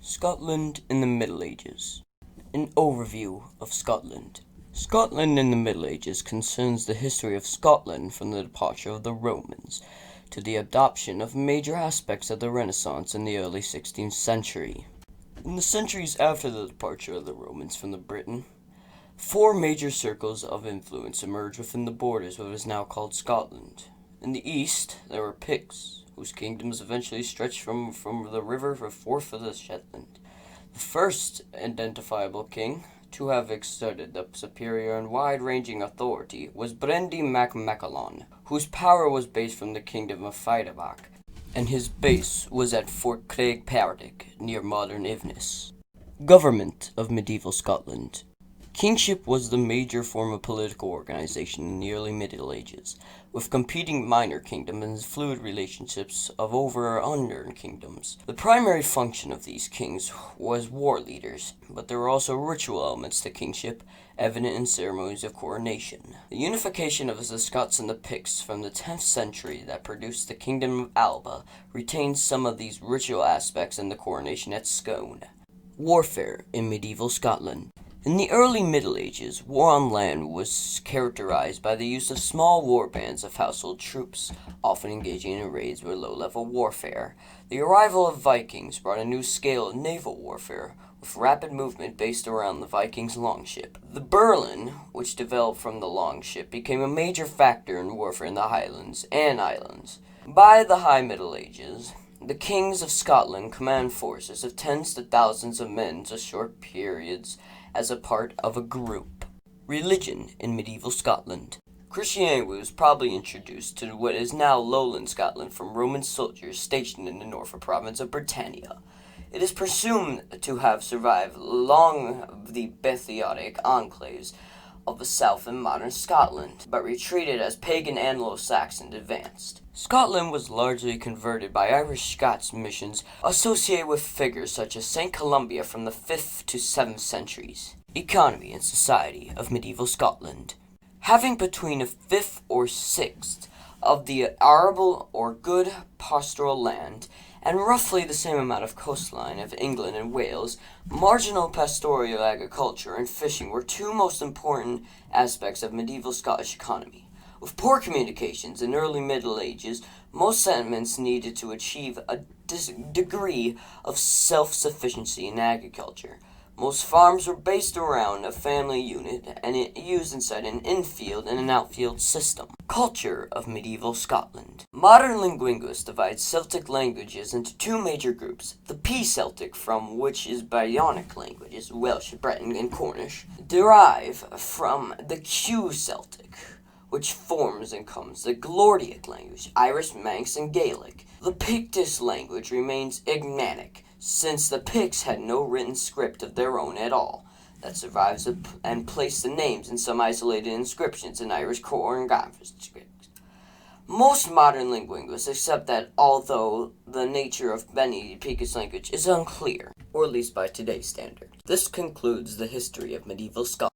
Scotland in the Middle Ages. An overview of Scotland. Scotland in the Middle Ages concerns the history of Scotland from the departure of the Romans to the adoption of major aspects of the Renaissance in the early 16th century. In the centuries after the departure of the Romans from Britain, four major circles of influence emerged within the borders of what is now called Scotland. In the east, there were Picts, whose kingdoms eventually stretched from the river for Forth of the Shetland. The first identifiable king to have exerted the superior and wide-ranging authority was Brendan mac Macallon, whose power was based from the kingdom of Fiderbach, and his base was at Fort Craigpardick, near modern Inverness. Government of medieval Scotland. Kingship was the major form of political organization in the early Middle Ages, with competing minor kingdoms and fluid relationships of over or under kingdoms. The primary function of these kings was war leaders, but there were also ritual elements to kingship, evident in ceremonies of coronation. The unification of the Scots and the Picts from the 10th century that produced the kingdom of Alba retained some of these ritual aspects in the coronation at Scone. Warfare in medieval Scotland. In the early Middle Ages, war on land was characterized by the use of small war bands of household troops, often engaging in raids or low-level warfare. The arrival of Vikings brought a new scale of naval warfare, with rapid movement based around the Vikings' longship. The Berlin, which developed from the longship, became a major factor in warfare in the Highlands and Islands. By the High Middle Ages, the kings of Scotland command forces of tens to thousands of men to short periods as a part of a group. Religion in medieval Scotland. Christianity was probably introduced to what is now lowland Scotland from Roman soldiers stationed in the Norfolk province of Britannia. It is presumed to have survived long the Bethiotic enclaves of the south in modern Scotland, but retreated as pagan Anglo-Saxons advanced. Scotland was largely converted by Irish-Scots missions associated with figures such as St. Columba from the 5th to 7th centuries. Economy and society of medieval Scotland. Having between a fifth or sixth of the arable or good pastoral land, and roughly the same amount of coastline of England and Wales, marginal pastoral agriculture and fishing were two most important aspects of medieval Scottish economy. With poor communications in early Middle Ages, most settlements needed to achieve a degree of self-sufficiency in agriculture. Most farms were based around a family unit and used inside an infield and an outfield system. Culture of medieval Scotland. Modern linguists divide Celtic languages into two major groups. The P-Celtic, from which is Bionic languages, Welsh, Breton, and Cornish, derive from the Q-Celtic, which forms and comes the Glordic language, Irish, Manx, and Gaelic. The Pictish language remains enigmatic, since the Picts had no written script of their own at all that survives and placed the names in some isolated inscriptions in Irish core and Gaelic scripts. Most modern linguists accept that although the nature of many Pictish language is unclear, or at least by today's standards. This concludes the history of medieval Scotland.